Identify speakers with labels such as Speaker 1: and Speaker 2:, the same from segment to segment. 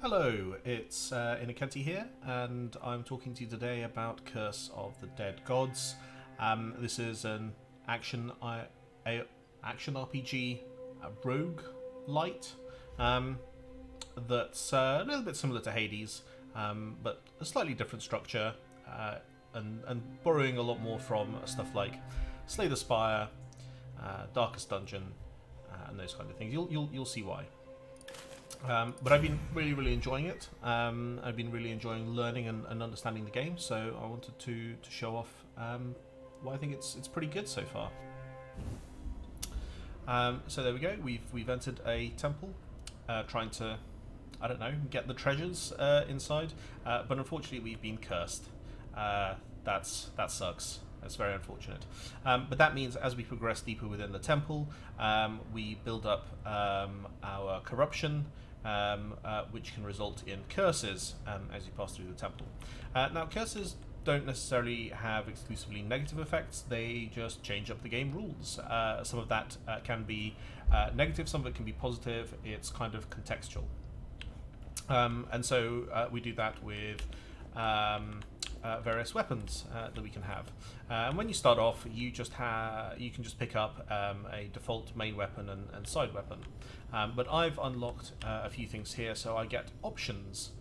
Speaker 1: Hello, it's Inokenti here, and I'm talking to you today about Curse of the Dead Gods. This is an action RPG rogue light that's a little bit similar to Hades, but a slightly different structure, and borrowing a lot more from stuff like Slay the Spire, Darkest Dungeon, and those kind of things. You'll see why. But I've been really enjoying it. I've been really enjoying learning and understanding the game, so I wanted to show off why I think it's pretty good so far. So there we go. We've entered a temple, trying to, I don't know, get the treasures inside. But unfortunately, we've been cursed. That sucks. That's very unfortunate. But that means as we progress deeper within the temple, we build up our corruption, which can result in curses as you pass through the temple. Now, curses don't necessarily have exclusively negative effects, they just change up the game rules. Some of that can be negative, some of it can be positive, it's kind of contextual. And so we do that with various weapons that we can have. And when you start off, you can just pick up a default main weapon and side weapon. But I've unlocked a few things here, so I get options.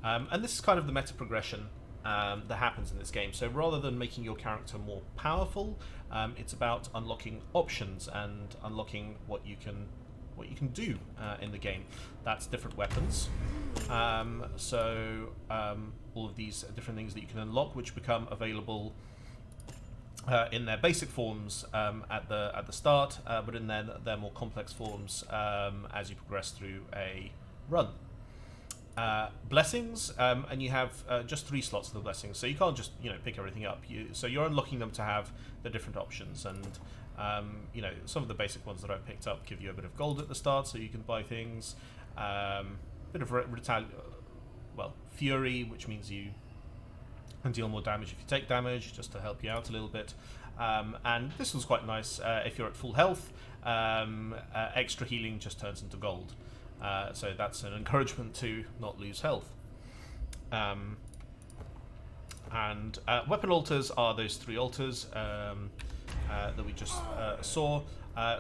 Speaker 1: And this is kind of the meta progression that happens in this game. So rather than making your character more powerful, it's about unlocking options and unlocking what you can do in the game. That's different weapons. All of these different things that you can unlock, which become available in their basic forms at the start, but in their more complex forms as you progress through a run. Blessings, and you have just 3 slots of the blessings, so you can't just pick everything up. So you're unlocking them to have the different options, and some of the basic ones that I've picked up give you a bit of gold at the start, so you can buy things. Bit of Fury, which means you can deal more damage if you take damage, just to help you out a little bit. And this was quite nice. If you're at full health, extra healing just turns into gold. So that's an encouragement to not lose health. And weapon altars are those 3 altars that we just saw.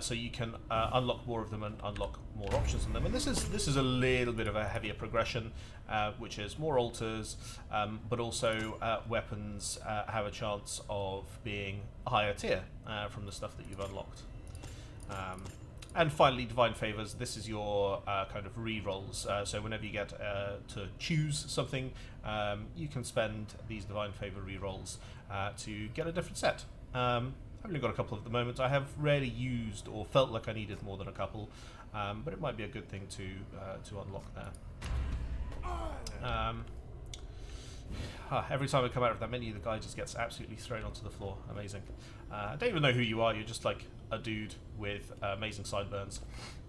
Speaker 1: So you can unlock more of them and unlock more options in them. And this is a little bit of a heavier progression, which is more altars, but also weapons have a chance of being a higher tier from the stuff that you've unlocked. And finally, Divine Favors. This is your kind of re-rolls. So whenever you get to choose something, you can spend these Divine Favor re-rolls to get a different set. I've only got a couple at the moment. I have rarely used or felt like I needed more than a couple, but it might be a good thing to unlock there. Every time I come out of that menu, the guy just gets absolutely thrown onto the floor. Amazing. I don't even know who you are. You're just like a dude with amazing sideburns.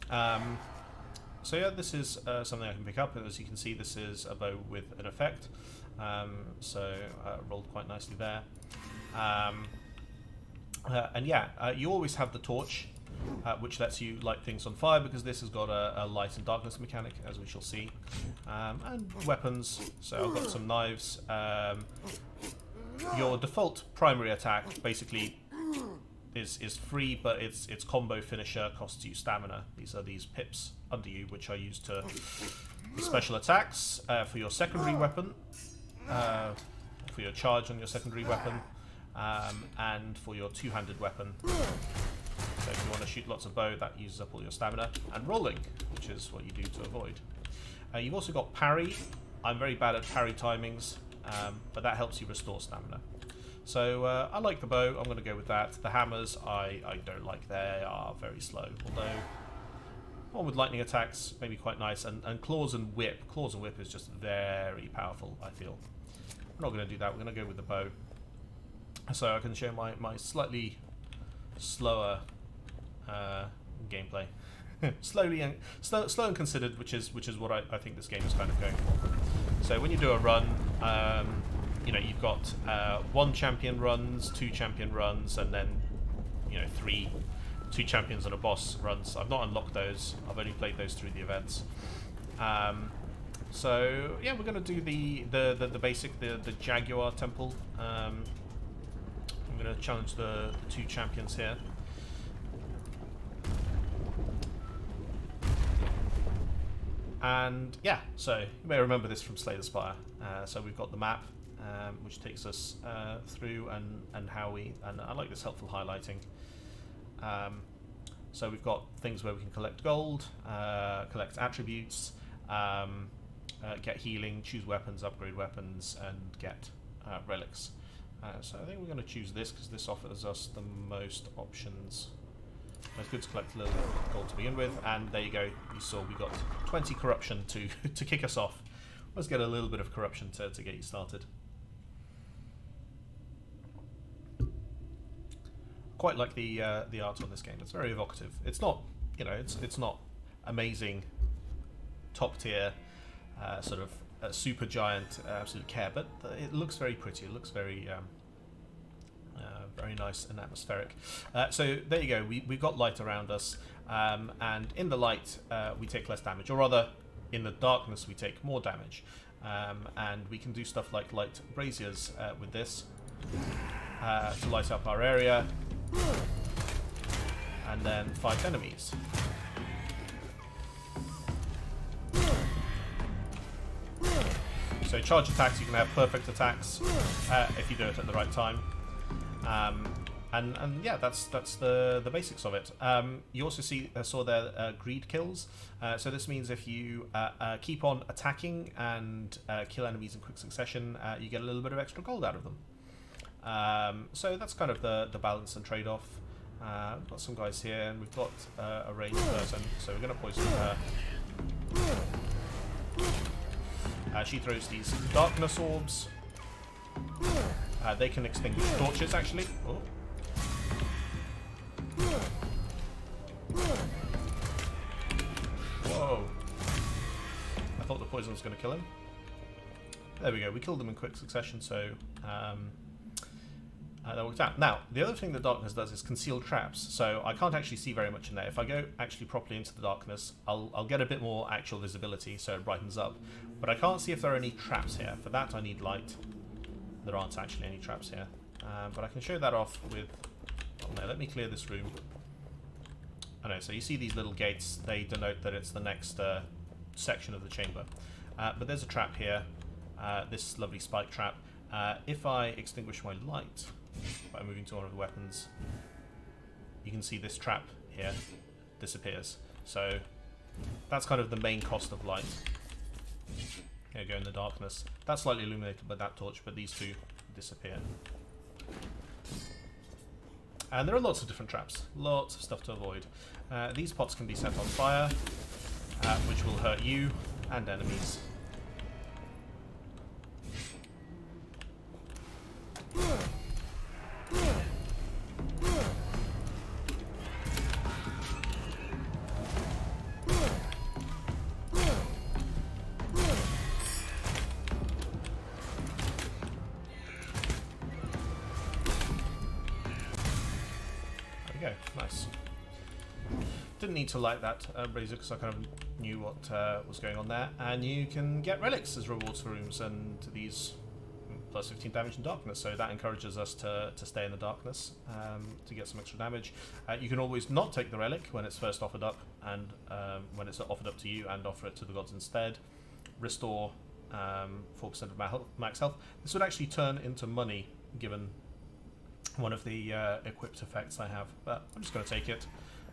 Speaker 1: So yeah, this is something I can pick up. And as you can see, this is a bow with an effect. So rolled quite nicely there. You always have the torch, which lets you light things on fire, because this has got a light and darkness mechanic, as we shall see. And weapons, so I've got some knives. Your default primary attack basically is free, but its combo finisher costs you stamina. These are these pips under you, which are used to special attacks for your secondary weapon, for your charge on your secondary weapon. And for your 2-handed weapon. So if you want to shoot lots of bow, that uses up all your stamina. And rolling, which is what you do to avoid. You've also got parry. I'm very bad at parry timings, but that helps you restore stamina. So I like the bow, I'm going to go with that. The hammers I don't like, they are very slow. Although, one with lightning attacks may be quite nice. And claws and whip. Claws and whip is just very powerful, I feel. We're not going to do that, we're going to go with the bow. So I can show my slightly slower gameplay, slow and considered, which is what I think this game is kind of going for. So when you do a run, you've got 1 champion runs, 2 champion runs, and then 2 champions and a boss runs. I've not unlocked those. I've only played those through the events. So yeah, we're going to do the basic, the Jaguar Temple. I'm going to challenge the two champions here. And yeah, so you may remember this from Slay the Spire. So we've got the map, which takes us through and how we, and I like this helpful highlighting. So we've got things where we can collect gold, collect attributes, get healing, choose weapons, upgrade weapons, and get relics. So I think we're going to choose this because this offers us the most options. It's good to collect a little bit of gold to begin with, and there you go. You saw we got 20 corruption to to kick us off. Let's get a little bit of corruption to get you started. Quite like the art on this game. It's very evocative. It's not, you know, it's not amazing, top tier, sort of super giant absolute care, but it looks very pretty. It looks very very nice and atmospheric. So there you go. We've got light around us, and in the light we take less damage, or rather, in the darkness we take more damage. And we can do stuff like light braziers with this to light up our area, and then fight enemies. So charge attacks, you can have perfect attacks if you do it at the right time. And yeah, that's the basics of it. You also saw there greed kills. So this means if you keep on attacking and kill enemies in quick succession, you get a little bit of extra gold out of them. So that's kind of the balance and trade-off. We've got some guys here, and we've got a ranged person, so we're going to poison her. She throws these darkness orbs. They can extinguish torches, actually. Oh. Whoa. I thought the poison was going to kill him. There we go. We killed them in quick succession, so that worked out. Now, the other thing that darkness does is conceal traps, so I can't actually see very much in there. If I go actually properly into the darkness, I'll get a bit more actual visibility, so it brightens up. But I can't see if there are any traps here. For that, I need light. There aren't actually any traps here. But I can show that off with... Oh no, let me clear this room. Oh no, so you see these little gates, they denote that it's the next section of the chamber. But there's a trap here, this lovely spike trap. If I extinguish my light by moving to one of the weapons, you can see this trap here disappears. So that's kind of the main cost of light. Here we go in the darkness. That's slightly illuminated by that torch, but these two disappear. And there are lots of different traps, lots of stuff to avoid. These pots can be set on fire, which will hurt you and enemies. Nice. Didn't need to light that brazier because I kind of knew what was going on there. And you can get relics as rewards for rooms, and these plus 15 damage in darkness, so that encourages us to stay in the darkness to get some extra damage. You can always not take the relic when it's first offered up, and when it's offered up to you, and offer it to the gods instead. Restore 4% of max health. This would actually turn into money given one of the equipped effects I have, but I'm just going to take it.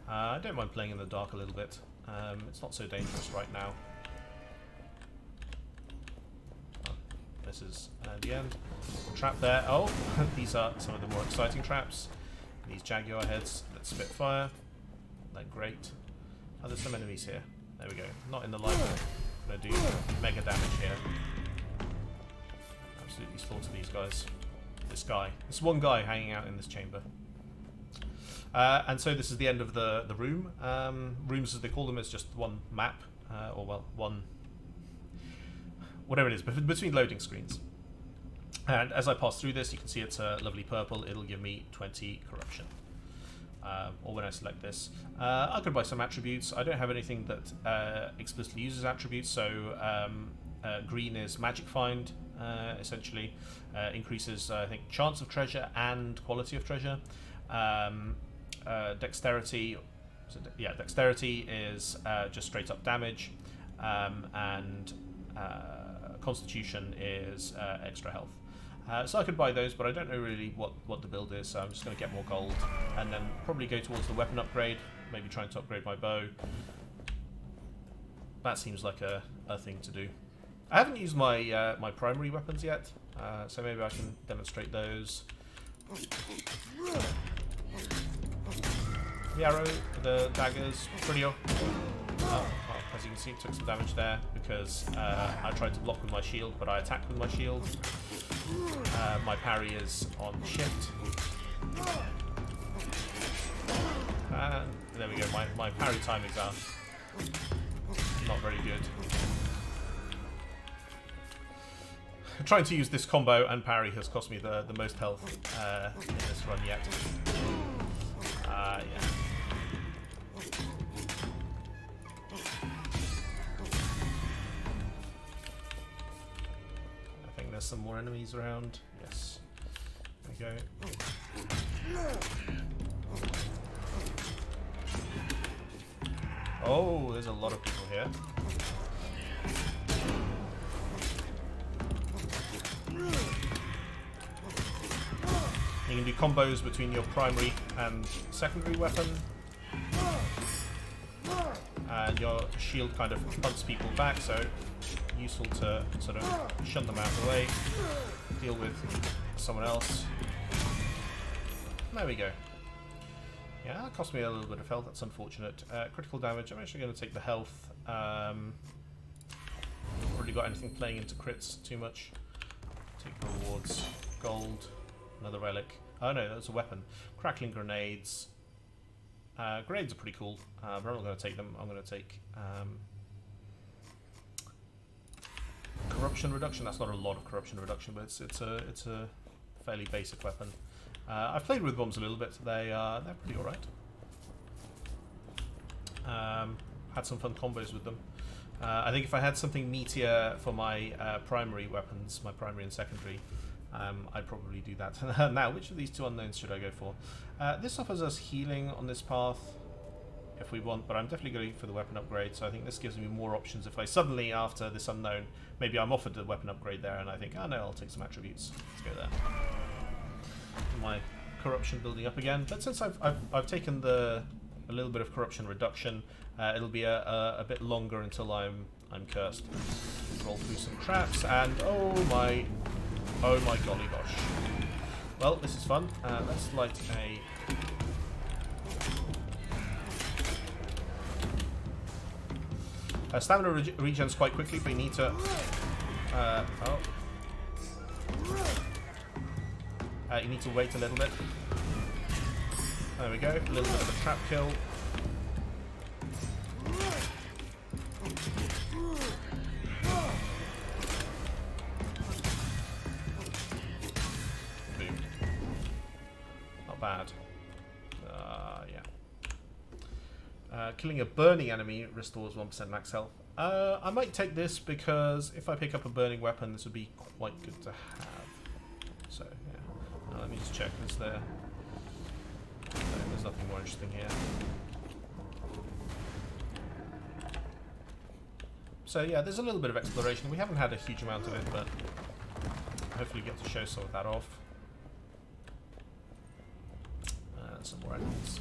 Speaker 1: I don't mind playing in the dark a little bit. It's not so dangerous right now. Oh, this is the end. Trap there. Oh, these are some of the more exciting traps. These Jaguar heads that spit fire. They're great. Oh, there's some enemies here. There we go. Not in the light. I'm going to do mega damage here. Absolutely slaughter these guys. This one guy hanging out in this chamber. And so this is the end of the room. Rooms, as they call them, is just one map, or well, one, whatever it is, between loading screens. And as I pass through this, you can see it's a lovely purple. It'll give me 20 corruption. Or when I select this, I could buy some attributes. I don't have anything that explicitly uses attributes, so green is magic find, essentially. Increases, I think, chance of treasure and quality of treasure. Dexterity, dexterity is just straight up damage, and constitution is extra health. So I could buy those, but I don't know really what the build is, so I'm just going to get more gold, and then probably go towards the weapon upgrade, maybe trying to upgrade my bow. That seems like a thing to do. I haven't used my my primary weapons yet, so maybe I can demonstrate those. The arrow, the daggers, pretty well, as you can see, took some damage there because I tried to block with my shield, but I attacked with my shield. My parry is on shift. And there we go, my parry timings are not very good. Trying to use this combo and parry has cost me the most health in this run yet. Yeah. I think there's some more enemies around. Yes. There we go. Oh, there's a lot of people here. You can do combos between your primary and secondary weapon. And your shield kind of punts people back, so useful to sort of shun them out of the way, deal with someone else. There we go. Yeah, that cost me a little bit of health, that's unfortunate. Critical damage, I'm actually going to take the health. Not really got anything playing into crits too much. Take the rewards. Gold, another relic. Oh no, that's a weapon. Crackling grenades. Grenades are pretty cool, but I'm not going to take them. I'm going to take corruption reduction. That's not a lot of corruption reduction, but it's a fairly basic weapon. I've played with bombs a little bit. They're pretty all right. Had some fun combos with them. I think if I had something meatier for my primary weapons, my primary and secondary, I'd probably do that. Now, which of these two unknowns should I go for? This offers us healing on this path, if we want, but I'm definitely going for the weapon upgrade, so I think this gives me more options. If I suddenly, after this unknown, maybe I'm offered the weapon upgrade there, and I think, oh no, I'll take some attributes. Let's go there. My corruption building up again, but since I've taken a little bit of corruption reduction, it'll be a bit longer until I'm cursed. Roll through some traps, and oh my golly gosh. Well, this is fun. Let's light a stamina regens quite quickly, but you need to you need to wait a little bit. There we go, a little bit of a trap kill. Boom. Not bad. Yeah. Killing a burning enemy restores 1% max health. I might take this because if I pick up a burning weapon, this would be quite good to have. So, yeah. Let me just check. Is there... No, there's nothing more interesting here. So yeah, there's a little bit of exploration. We haven't had a huge amount of it, but hopefully get to show some of that off. Some more enemies.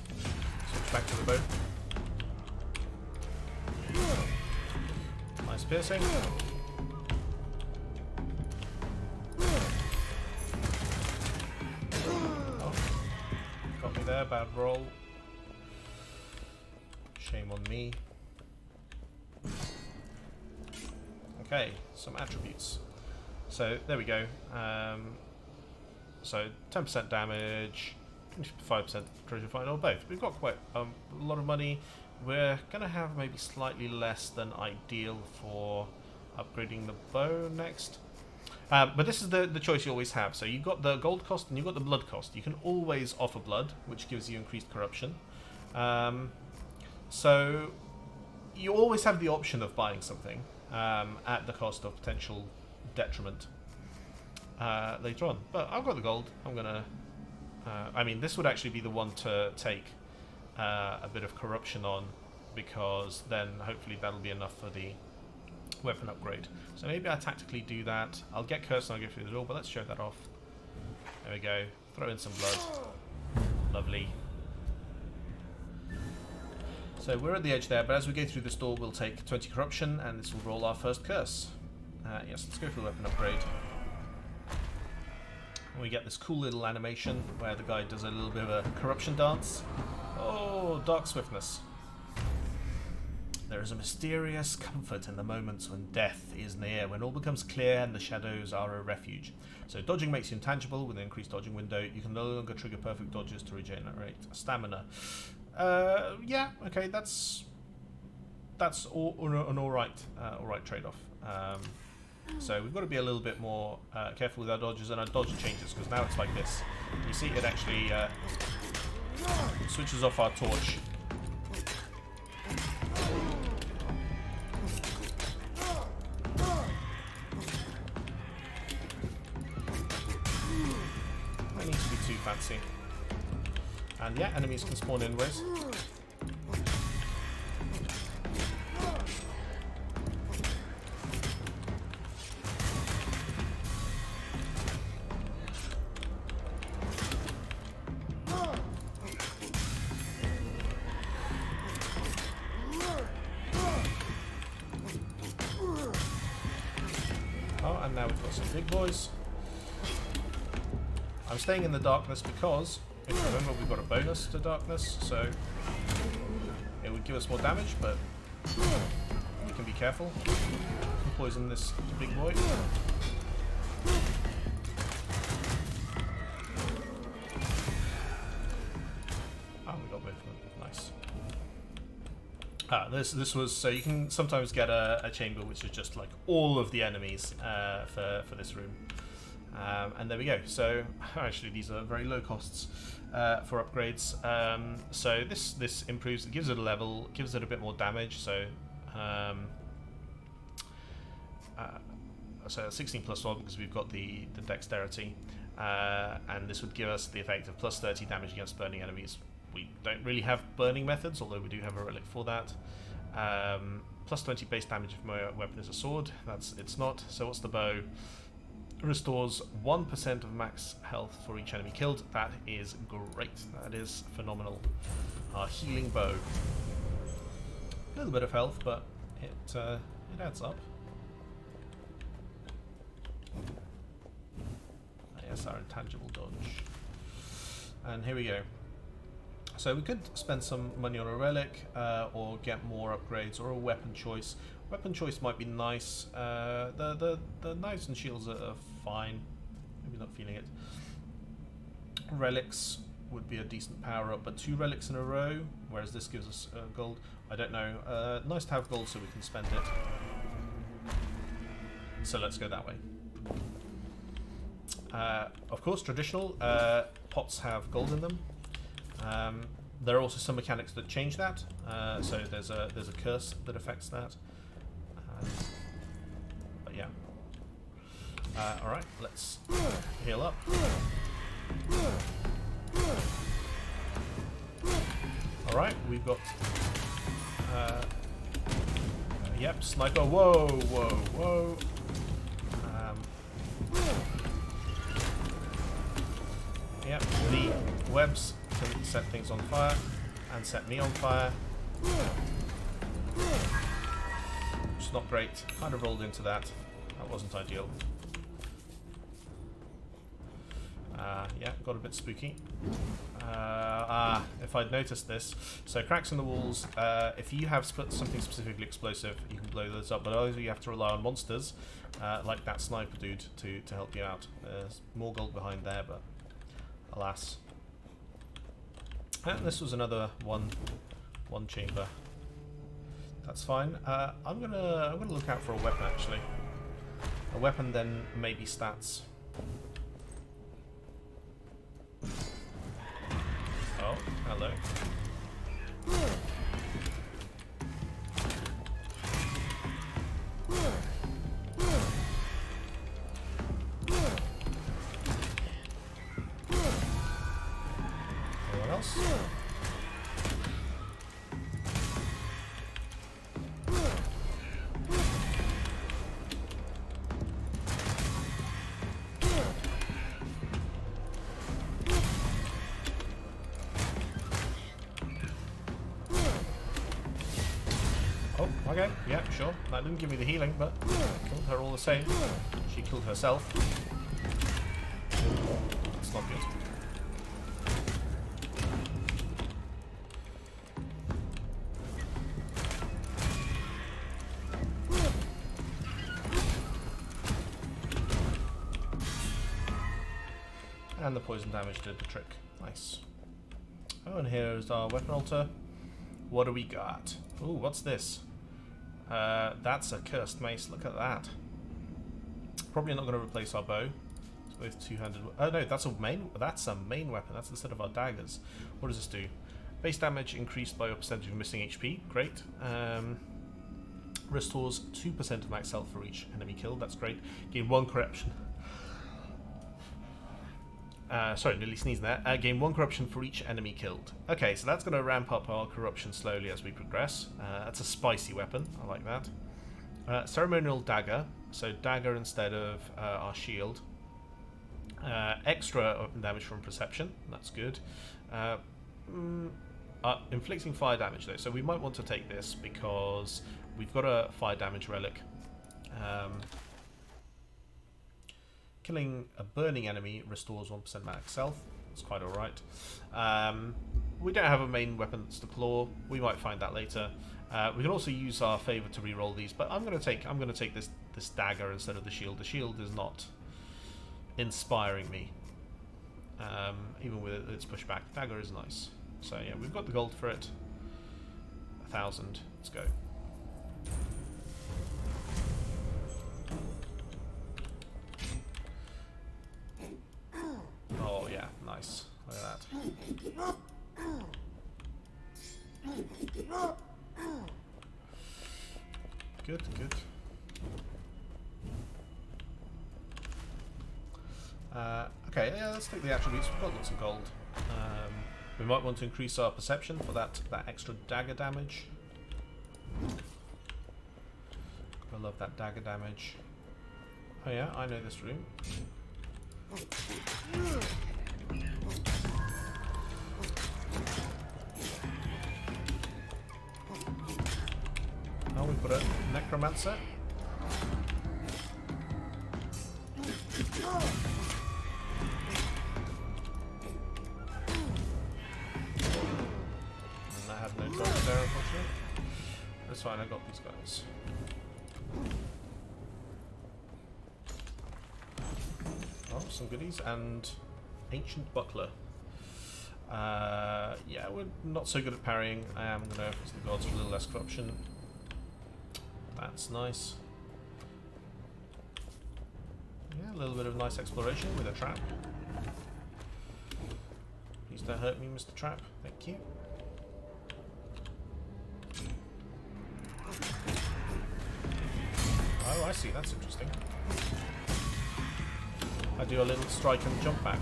Speaker 1: Switch back to the boat. Nice piercing. Got me there, bad roll. Shame on me. Okay, some attributes. So there we go. So 10% damage, 5% treasure find, or both. We've got quite a lot of money. We're gonna have maybe slightly less than ideal for upgrading the bow next. But this is the choice you always have. So you've got the gold cost and you've got the blood cost. You can always offer blood, which gives you increased corruption. So you always have the option of buying something. at the cost of potential detriment later on. But I've got the gold. I'm gonna. I mean, this would actually be the one to take a bit of corruption on, because then hopefully that'll be enough for the weapon upgrade. So maybe I tactically do that. I'll get cursed and I'll go through the door, but let's show that off. There we go. Throw in some blood. Lovely. So we're at the edge there, but as we go through this door, we'll take 20 corruption, and this will roll our first curse. Yes, let's go for the weapon upgrade. And we get this cool little animation where the guy does a little bit of a corruption dance. Oh, dark swiftness. There is a mysterious comfort in the moments when death is near, when all becomes clear and the shadows are a refuge. So dodging makes you intangible. With an increased dodging window, you can no longer trigger perfect dodges to regenerate stamina. Yeah, okay, that's an alright trade-off. So we've got to be a little bit more careful with our dodges and our dodge changes, because now it's like this. You see, it actually switches off our torch. That needs to be too fancy. And yeah, enemies can spawn in ways. Oh, and now we've got some big boys. I'm staying in the darkness because, if you remember, we've got a bonus to darkness, so it would give us more damage, but we can be careful. Poison this big boy. Oh, we got both of them. Nice. This was, so you can sometimes get a chamber which is just like all of the enemies for this room. And there we go. So actually these are very low costs for upgrades. So this improves, it gives it a level, gives it a bit more damage. So so 16 plus 1 because we've got the dexterity, and this would give us the effect of plus 30 damage against burning enemies. We don't really have burning methods, although we do have a relic for that. Plus 20 base damage if my weapon is a sword. It's not. So what's the bow? Restores 1% of max health for each enemy killed. That is great. That is phenomenal. Our healing bow. A little bit of health, but it adds up. Yes, our intangible dodge. And here we go. So we could spend some money on a relic, or get more upgrades, or a weapon choice. Weapon choice might be nice. The knives and shields are fine. Maybe not feeling it. Relics would be a decent power up, but 2 relics in a row, whereas this gives us gold. I don't know. Nice to have gold so we can spend it. So let's go that way. Of course, traditional pots have gold in them. There are also some mechanics that change that. So there's a curse that affects that. But yeah. Alright, let's heal up. Alright, we've got... yep, sniper. Whoa, whoa, whoa. Yep, the webs can set things on fire and set me on fire. Which is not great. Kind of rolled into that. That wasn't ideal. Yeah, got a bit spooky. If I'd noticed this. So cracks in the walls. If you have something specifically explosive, you can blow those up. But otherwise you have to rely on monsters, like that sniper dude, to help you out. There's more gold behind there, but alas. And this was another one chamber. That's fine. I'm gonna look out for a weapon actually. A weapon, then maybe stats. Oh, hello. sure. That didn't give me the healing, but killed her all the same. She killed herself. That's not good. And the poison damage did the trick. Nice. Oh, and here's our weapon altar. What do we got? Ooh, what's this? That's a cursed mace. Look at that. Probably not going to replace our bow. It's both two-handed. Oh no, that's a main. That's a main weapon. That's instead of our daggers. What does this do? Base damage increased by a percentage of missing HP. Great. Restores 2% of max health for each enemy killed. That's great. Gain 1 corruption. Sorry, nearly sneezing there. Gain 1 corruption for each enemy killed. Okay, so that's going to ramp up our corruption slowly as we progress. That's a spicy weapon. I like that. Ceremonial dagger. So dagger instead of our shield. Extra damage from perception. That's good. Inflicting fire damage though. So we might want to take this because we've got a fire damage relic. Killing a burning enemy restores 1% max health. That's quite alright. We don't have a main weapon that's the claw. We might find that later. We can also use our favor to reroll these, but I'm gonna take this dagger instead of the shield. The shield is not inspiring me. Even with its pushback. Dagger is nice. So yeah, we've got the gold for it. 1,000. Let's go. Oh yeah, nice. Look at that. Good, good. Okay, yeah, let's take the attributes. We've got lots of gold. We might want to increase our perception for that extra dagger damage. I love that dagger damage. Oh yeah, I know this room. Oh, we've got a necromancer. And I have no dodge there, unfortunately. That's fine, I got these guys. Oh, some goodies, and ancient buckler. Yeah, we're not so good at parrying. I am going to use the gods for a little less corruption. That's nice. Yeah, a little bit of nice exploration with a trap. Please don't hurt me, Mr. Trap. Thank you. Oh, I see. That's interesting. I do a little strike and jump back.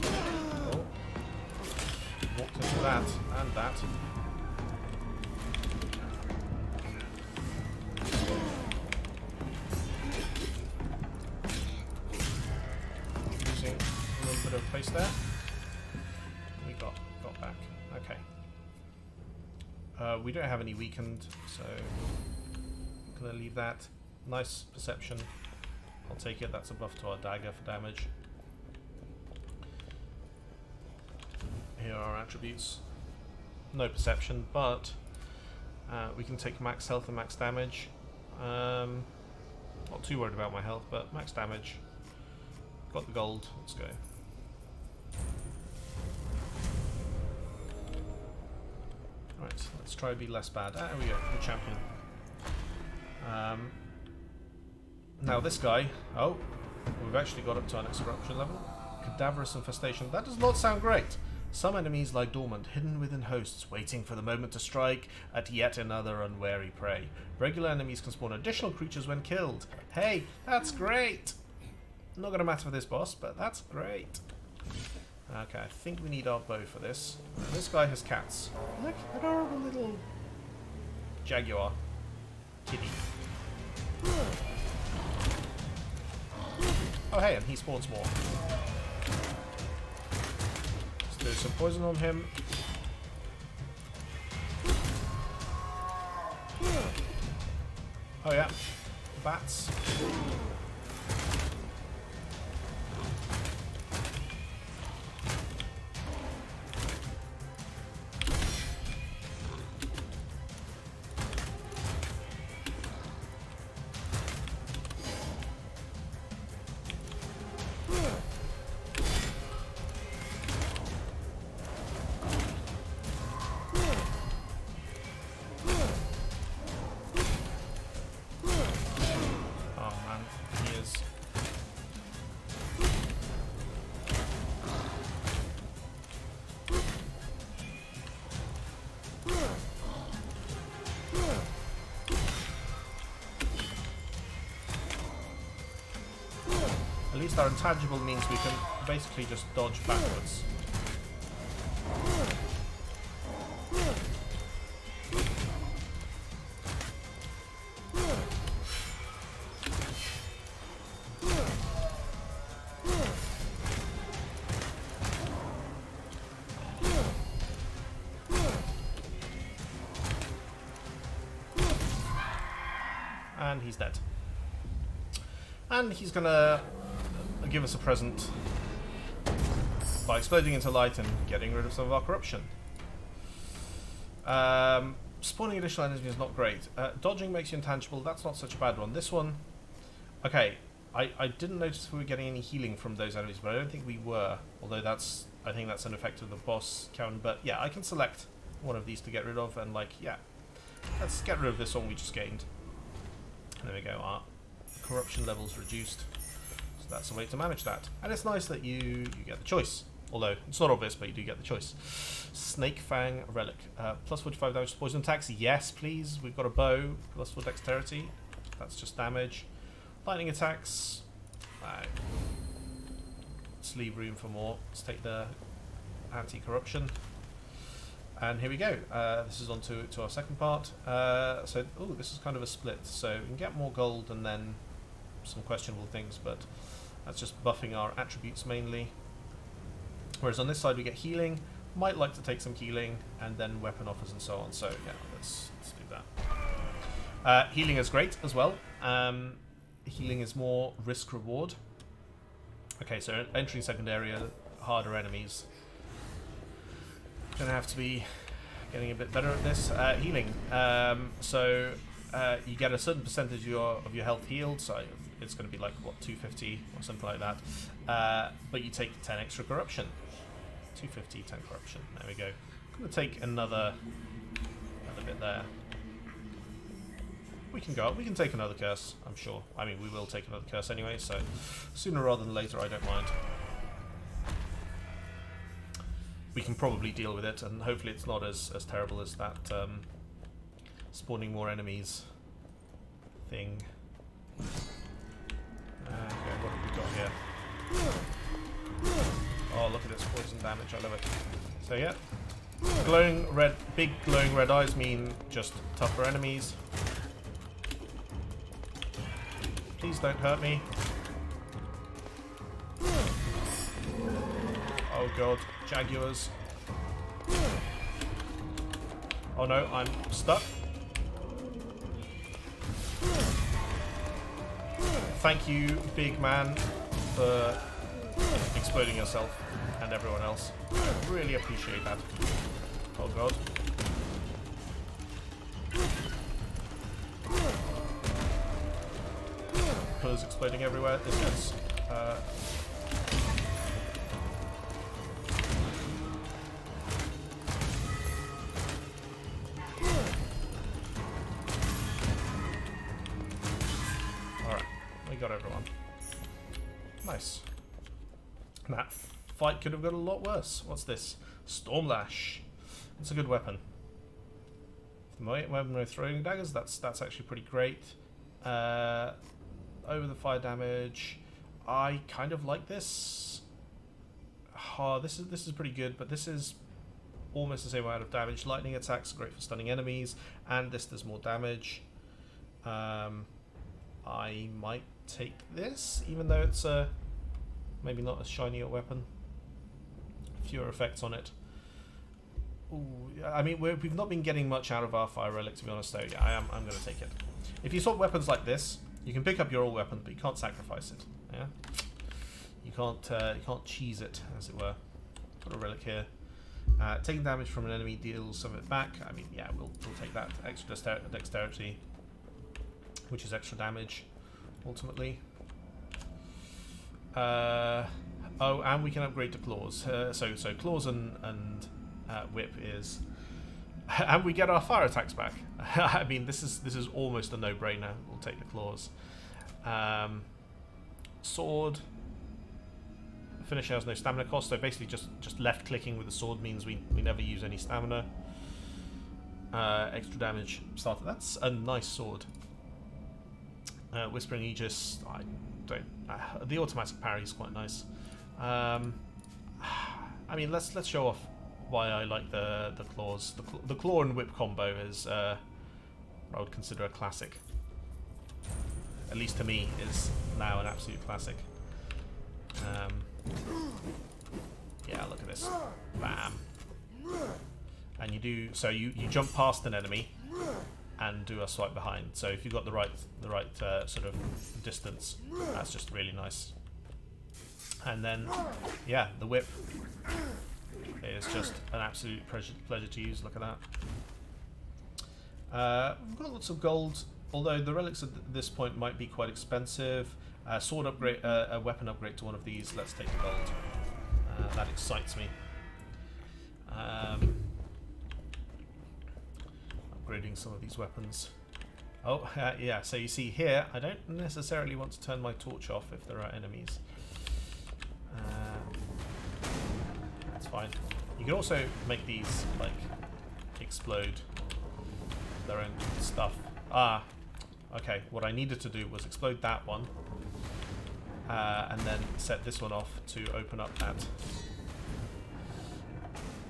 Speaker 1: Oh. Walked into that and that. Using a little bit of pace there. We got back. Okay. We don't have any weakened, so I'm gonna leave that. Nice perception. I'll take it. That's a buff to our dagger for damage. Here are our attributes. No perception, but we can take max health and max damage. Not too worried about my health, but max damage. Got the gold. Let's go. Alright, let's try to be less bad. There we go, the champion. Now this guy, oh, we've actually got up to our next corruption level. Cadaverous infestation. That does not sound great. Some enemies lie dormant, hidden within hosts, waiting for the moment to strike at yet another unwary prey. Regular enemies can spawn additional creatures when killed. Hey, that's great! Not going to matter for this boss, but that's great. Okay, I think we need our bow for this. This guy has cats. Look, adorable little jaguar kitty. Oh hey, and he spawns more. Let's do some poison on him. Oh yeah, bats. At least our intangible means we can basically just dodge backwards. And he's dead. And he's gonna give us a present by exploding into light and getting rid of some of our corruption. Spawning additional enemies is not great. Dodging makes you intangible. That's not such a bad one. This one, okay. I didn't notice if we were getting any healing from those enemies, but I don't think we were. Although I think that's an effect of the boss count. But yeah, I can select one of these to get rid of, and like, yeah, let's get rid of this one we just gained. There we go. Our corruption levels reduced. So that's a way to manage that. And it's nice that you get the choice. Although it's not obvious, but you do get the choice. Snake Fang Relic. Plus 45 damage to poison attacks. Yes, please. We've got a bow. Plus 4 dexterity. That's just damage. Lightning attacks. Let's leave room for more. Let's take the anti-corruption. And here we go. This is on to our second part. This is kind of a split. So we can get more gold and then some questionable things, but that's just buffing our attributes mainly. Whereas on this side we get healing. Might like to take some healing, and then weapon offers and so on. So yeah, let's do that. Healing is great as well. Healing is more risk reward. Okay, so entering second area, harder enemies. Gonna have to be getting a bit better at this. Healing. You get a certain percentage of your health healed, so it's going to be like, what, 250 or something like that. But you take 10 extra corruption. 250, 10 corruption. There we go. I'm going to take another bit there. We can go up. We can take another curse, I'm sure. I mean, we will take another curse anyway, so sooner rather than later, I don't mind. We can probably deal with it, and hopefully it's not as terrible as that spawning more enemies thing. Okay, what have we got here? Oh, look at this poison damage, I love it. So yeah, big glowing red eyes mean just tougher enemies. Please don't hurt me. Oh god, jaguars. Oh no, I'm stuck. Thank you, big man, for exploding yourself and everyone else. I really appreciate that. Oh god. Pillars exploding everywhere. This is alright, we got everyone. Nice. That fight could have got a lot worse. What's this? Stormlash. It's a good weapon. Weapon with throwing daggers, that's actually pretty great. Over the fire damage. I kind of like this. This is pretty good, but this is almost the same amount of damage. Lightning attacks are great for stunning enemies, and this does more damage. I might take this, even though it's maybe not as shiny a weapon. Fewer effects on it. Ooh, I mean, we've not been getting much out of our fire relic, to be honest. Though, yeah, I'm going to take it. If you swap weapons like this, you can pick up your old weapon, but you can't sacrifice it. Yeah, you can't cheese it, as it were. Put a relic here. Taking damage from an enemy deals some of it back. I mean, yeah, we'll take that extra dexterity, which is extra damage, ultimately. Oh, and we can upgrade to claws. So claws and whip is, and we get our fire attacks back. I mean, this is almost a no-brainer. We'll take the claws. Sword. Finisher has no stamina cost, so basically just left clicking with the sword means we never use any stamina. Extra damage starter. That's a nice sword. Whispering Aegis. I don't. The automatic parry is quite nice. I mean, let's show off why I like the claws. The claw and whip combo is I would consider a classic. At least to me, is now an absolute classic. Yeah, look at this. Bam. And you do so. You jump past an enemy and do a swipe behind. So if you've got the right sort of distance, that's just really nice. And then, yeah, the whip is just an absolute pleasure to use. Look at that. We've got lots of gold, although the relics at this point might be quite expensive. Sword upgrade, a weapon upgrade to one of these. Let's take the gold. That excites me. Upgrading some of these weapons. Oh, yeah, so you see here, I don't necessarily want to turn my torch off if there are enemies. That's fine. You can also make these, like, explode their own stuff. Ah, okay, what I needed to do was explode that one, and then set this one off to open up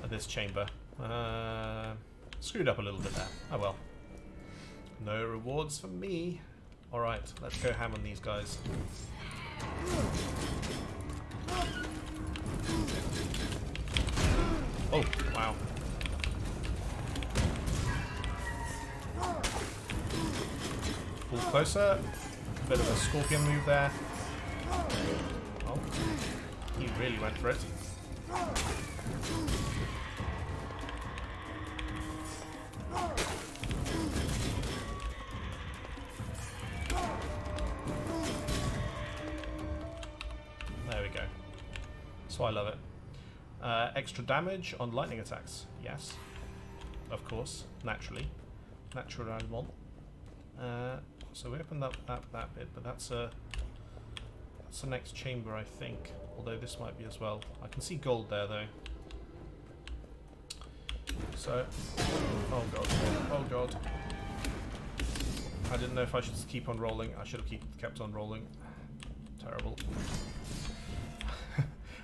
Speaker 1: this chamber. Screwed up a little bit there. Oh well. No rewards for me. Alright, let's go ham on these guys. Oh, wow. Pull closer. Bit of a scorpion move there. Oh, he really went for it. There we go. So I love it. Extra damage on lightning attacks. Yes. Of course. Naturally. Naturalement. So we opened up that bit, but that's the next chamber, I think. Although this might be as well. I can see gold there, though. So, oh god, oh god. I didn't know if I should keep on rolling. I should have kept on rolling. Terrible.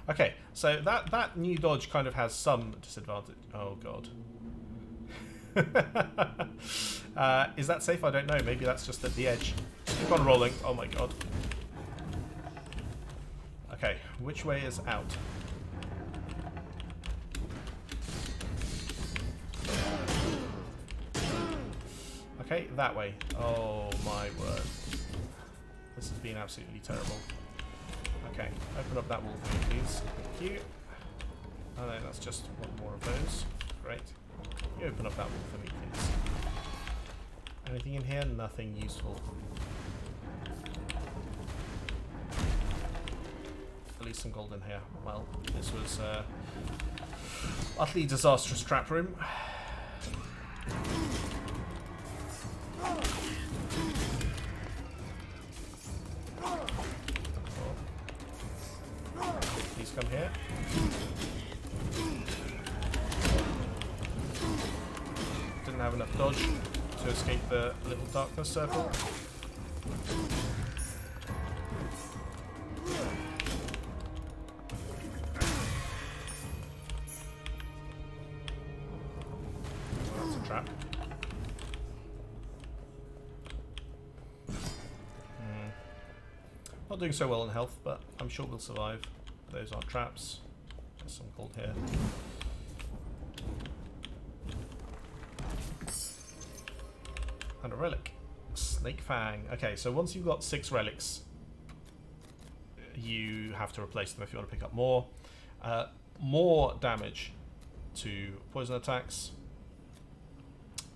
Speaker 1: Okay, so that new dodge kind of has some disadvantage. Oh god. Is that safe? I don't know. Maybe that's just at the edge. Keep on rolling. Oh my god. Okay, which way is out? Okay, that way. Oh my word. This has been absolutely terrible. Okay, open up that wall for me, please. Thank you. Oh no, that's just one more of those. Great. You open up that wall for me, please. Anything in here? Nothing useful. At least some gold in here. Well, this was utterly disastrous trap room. Please come here. Didn't have enough dodge to escape the little darkness circle. That's a trap. Not doing so well in health, but I'm sure we'll survive. Those are traps. There's some gold here. And a relic. Snake Fang. Okay, so once you've got 6 relics, you have to replace them if you want to pick up more. More damage to poison attacks.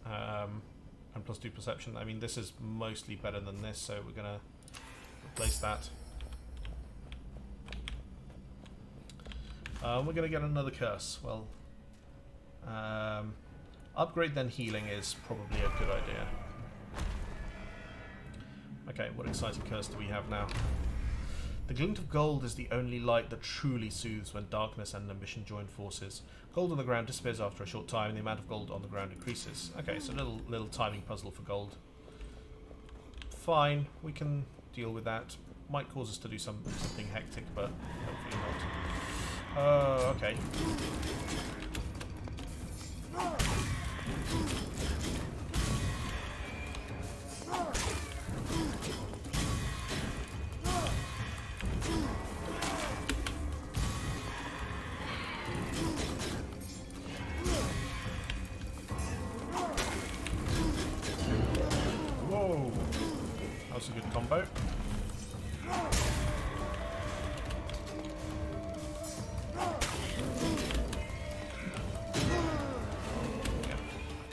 Speaker 1: And +2 perception. I mean, this is mostly better than this, so we're going to replace that. We're going to get another curse. Well, upgrade then healing is probably a good idea. Okay, what exciting curse do we have now? The glint of gold is the only light that truly soothes when darkness and ambition join forces. Gold on the ground disappears after a short time, and the amount of gold on the ground increases. Okay, so little timing puzzle for gold. Fine, we can deal with that. Might cause us to do something hectic, but hopefully not. Okay. Whoa! That was a good combo.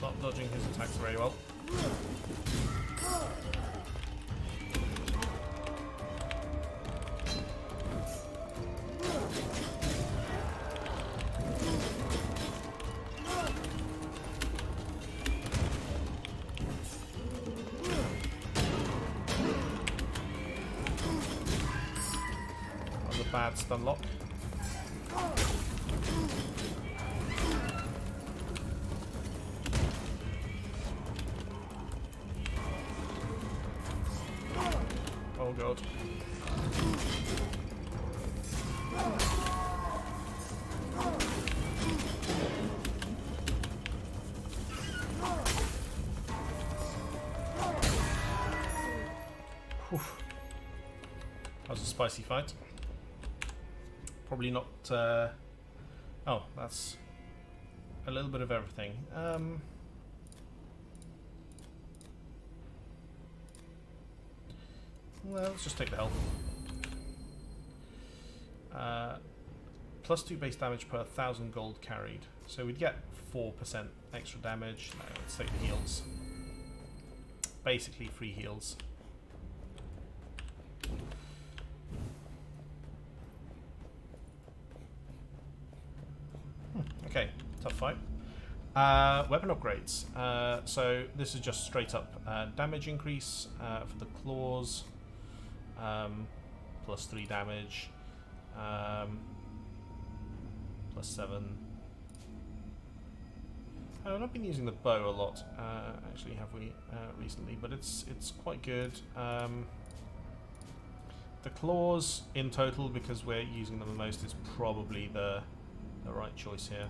Speaker 1: Not dodging his attacks very well. That was a bad stun lock. Oh god. Whew. That was a spicy fight. Probably not... Oh, that's a little bit of everything. Well, let's just take the health. +2 base damage per 1,000 gold carried. So we'd get 4% extra damage. No, let's take the heals. Basically free heals. Okay, tough fight. Weapon upgrades. So this is just straight up damage increase for the claws. +3 damage, +7. I've not been using the bow a lot, actually, have we, recently, but it's quite good. The claws in total, because we're using them the most, is probably the right choice here.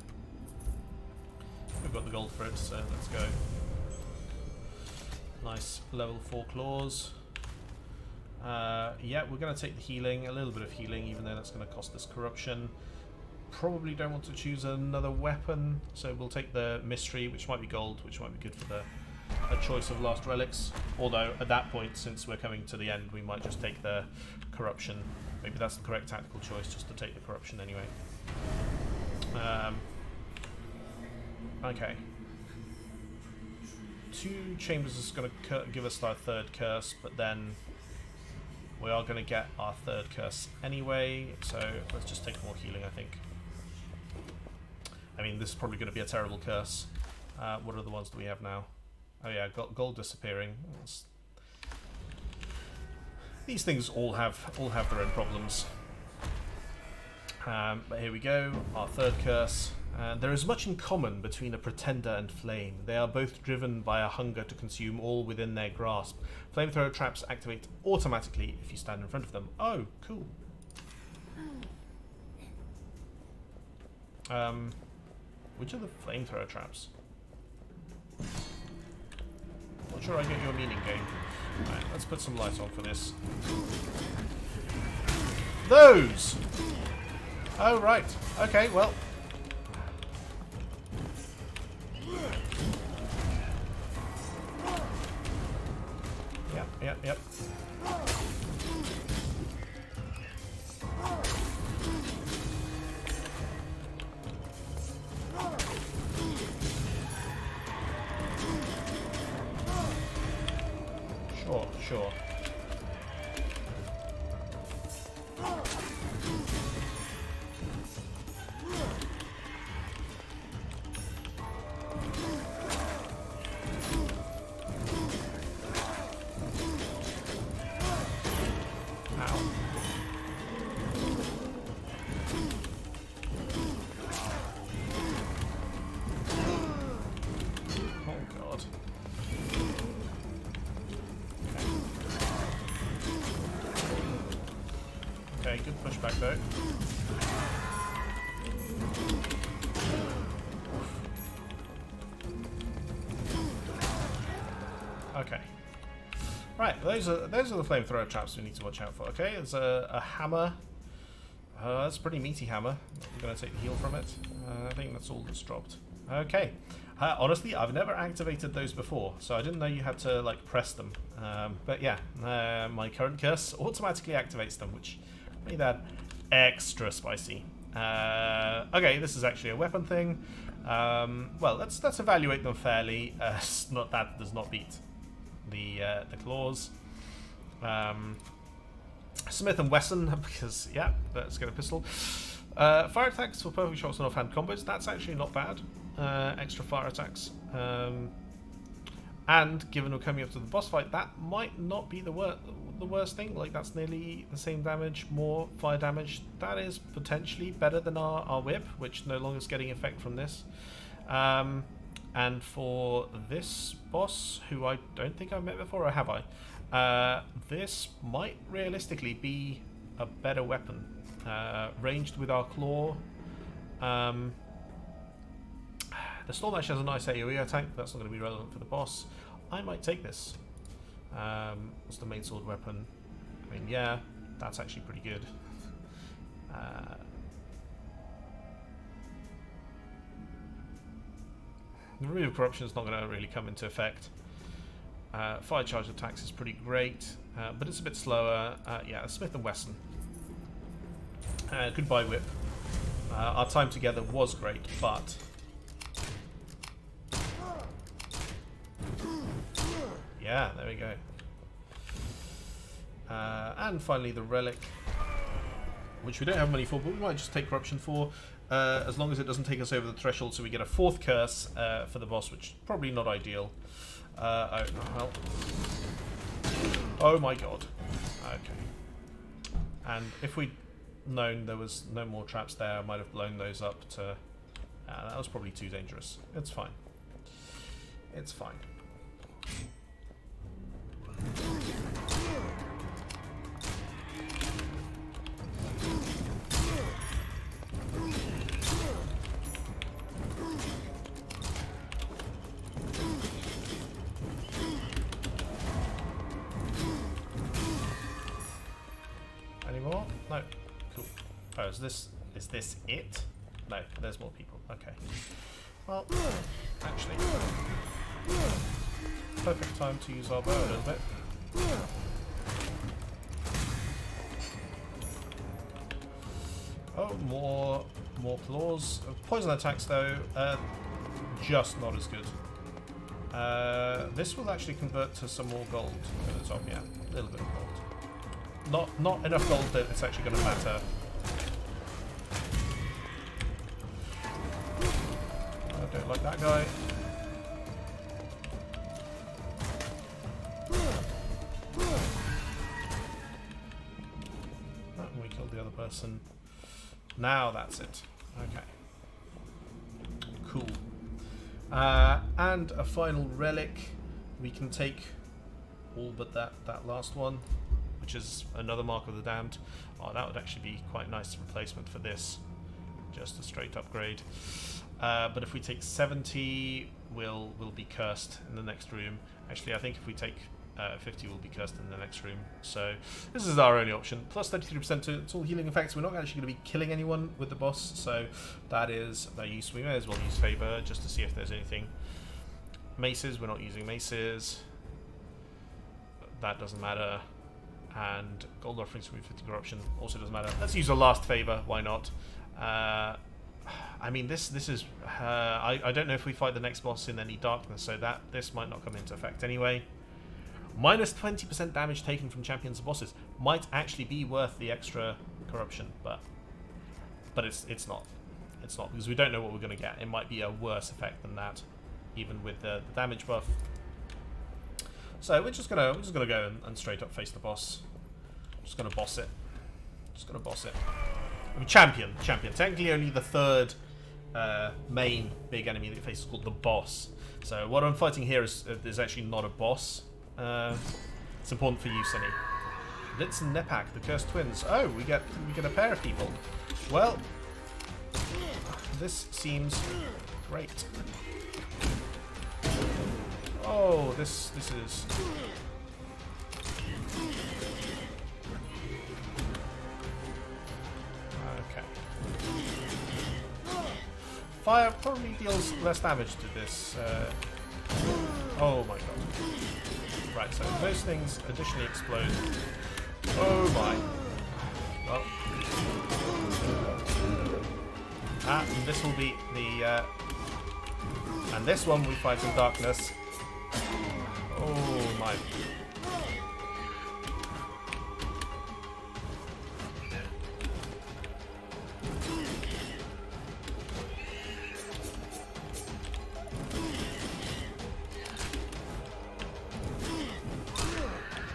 Speaker 1: We've got the gold for it, so let's go. Nice level 4 claws. Yeah, we're going to take the healing, a little bit of healing, even though that's going to cost us corruption. Probably don't want to choose another weapon, so we'll take the mystery, which might be gold, which might be good for a choice of last relics. Although at that point, since we're coming to the end, we might just take the corruption. Maybe that's the correct tactical choice, just to take the corruption anyway. Okay. 2 chambers is going to give us our 3rd curse, but then we are going to get our 3rd curse anyway, so let's just take more healing, I think. I mean, this is probably going to be a terrible curse. What are the ones that we have now? Oh yeah, gold disappearing. These things all have their own problems. But here we go, our 3rd curse. There is much in common between a pretender and flame. They are both driven by a hunger to consume all within their grasp. Flamethrower traps activate automatically if you stand in front of them. Oh, cool. Which are the flamethrower traps? Not sure I get your meaning, game. Alright, let's put some light on for this. Those! Oh, right. Okay, well... Yep. Sure. Okay, good pushback though. Okay. Right, those are the flamethrower traps we need to watch out for. Okay, there's a hammer. That's a pretty meaty hammer. I'm going to take the heal from it. I think that's all that's dropped. Okay. Honestly, I've never activated those before, so I didn't know you had to like press them. But yeah, my current curse automatically activates them, which made that extra spicy. Okay, this is actually a weapon thing. Well, let's evaluate them fairly. Not that does not beat the claws. Smith and Wesson, because yeah, let's get a pistol. Fire attacks for perfect shots and offhand combos. That's actually not bad. Extra fire attacks. And given we're coming up to the boss fight, that might not be the worst thing. Like, that's nearly the same damage, more fire damage. That is potentially better than our whip, which no longer is getting effect from this. And for this boss, who I don't think I've met before, or have I? This might realistically be a better weapon. Ranged with our claw. The Storm Ash has a nice AoE attack, but that's not going to be relevant for the boss. I might take this. What's the main sword weapon? I mean, yeah, that's actually pretty good. The Root of Corruption is not going to really come into effect. Fire charge attacks is pretty great, but it's a bit slower. Yeah, Smith and Wesson. Goodbye whip. Our time together was great, but yeah, there we go. And finally the relic, which we don't have money for, but we might just take corruption for, as long as it doesn't take us over the threshold, so we get a 4th curse for the boss, which is probably not ideal. Oh, well. Oh my god. Okay. And if we'd known there was no more traps there, I might have blown those up to... that was probably too dangerous. It's fine. It's fine. Any more? No. Cool. Oh, is this it? No, there's more people. Okay. Well, actually, perfect time to use our bow a little bit. Oh, more claws. Poison attacks though, just not as good. This will actually convert to some more gold at the top. Yeah, a little bit of gold. Not enough gold that it's actually going to matter. I don't like that guy. And we killed the other person. Now that's it. Okay. Cool. And a final relic. We can take all but that last one, which is another Mark of the Damned. Oh, that would actually be quite a nice replacement for this. Just a straight upgrade. But if we take 70, we'll be cursed in the next room. Actually, I think if we take 50, we'll be cursed in the next room. So this is our only option. Plus 33% to its all healing effects. We're not actually going to be killing anyone with the boss, so that is no use. We may as well use Favor just to see if there's anything. Maces, we're not using maces. That doesn't matter. And gold offerings from 50 corruption also doesn't matter. Let's use a last favor. Why not? I mean, this is. I don't know if we fight the next boss in any darkness, so that this might not come into effect anyway. Minus 20% damage taken from champions and bosses might actually be worth the extra corruption, but it's not. It's not, because we don't know what we're going to get. It might be a worse effect than that, even with the damage buff. So we're just gonna go and straight up face the boss. Just gonna boss it. Just gonna boss it. I mean, champion. Technically, only the third main big enemy that you face is called the boss. So what I'm fighting here is actually not a boss. It's important for you, Sunny. Litz and Nepak, the cursed twins. Oh, we get a pair of people. Well, this seems great. Oh, this is. Okay. Fire probably deals less damage to this. Oh my god. Right, so those things additionally explode. Oh my. Well. And this will be the. And this one we fight in darkness. Oh my.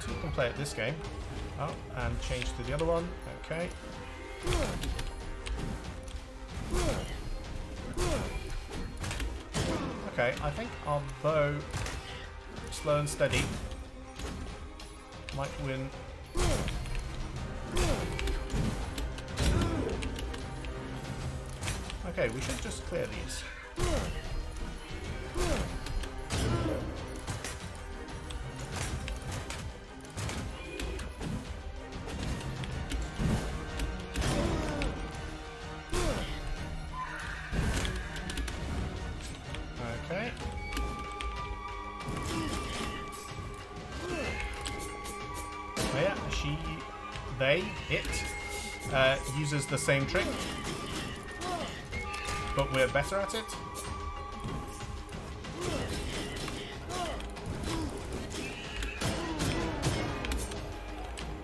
Speaker 1: Two can play at this game. Oh, and change to the other one. Okay. Okay, I think our bow, slow and steady, might win. Okay, we should just clear these. Okay. Oh yeah, it uses the same trick, but we're better at it.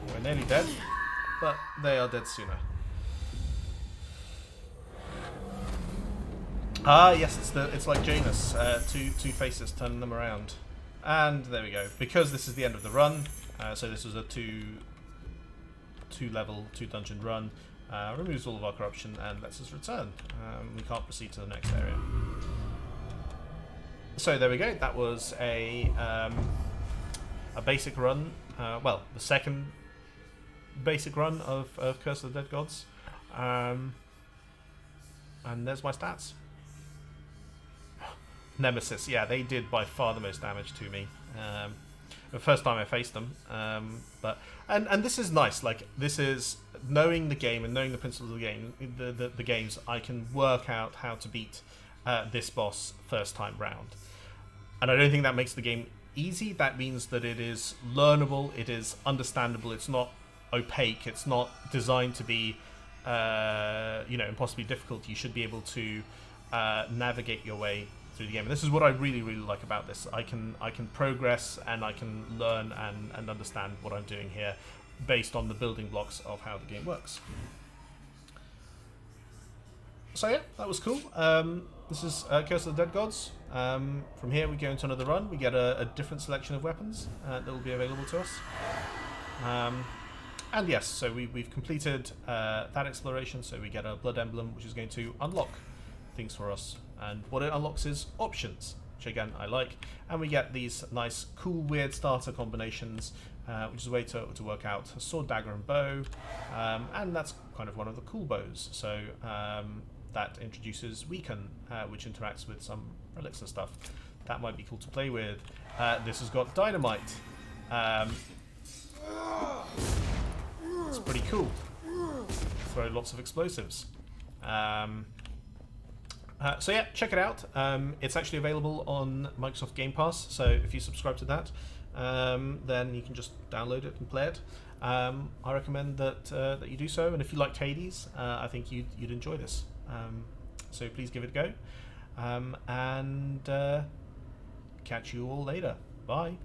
Speaker 1: We're nearly dead, but they are dead sooner. Ah, yes, it's like Janus, two faces, turning them around. And there we go. Because this is the end of the run, so this was a two dungeon run, removes all of our corruption and lets us return. We can't proceed to the next area. So there we go. That was a basic run. Well, the second basic run of Curse of the Dead Gods. And there's my stats. Nemesis, yeah, they did by far the most damage to me. The first time I faced them, but this is nice. Like, this is knowing the game and knowing the principles of the game. The games, I can work out how to beat this boss first time round, and I don't think that makes the game easy. That means that it is learnable, it is understandable, it's not opaque, it's not designed to be impossibly difficult. You should be able to navigate your way through the game. And this is what I really like about this. I can progress and I can learn and understand what I'm doing here based on the building blocks of how the game works. So yeah, that was cool. This is Curse of the Dead Gods. From here we go into another run. We get a different selection of weapons that will be available to us. And yes, so we've completed that exploration, so we get a blood emblem, which is going to unlock things for us. And what it unlocks is options, which again I like. And we get these nice, cool, weird starter combinations, which is a way to work out a sword, dagger, and bow. And that's kind of one of the cool bows. So that introduces Weaken, which interacts with some relics and stuff. That might be cool to play with. This has got Dynamite. It's pretty cool. Throw lots of explosives. So yeah, check it out. It's actually available on Microsoft Game Pass, so if you subscribe to that, then you can just download it and play it. I recommend that you do so, and if you liked Hades, I think you'd enjoy this. So please give it a go, and catch you all later. Bye.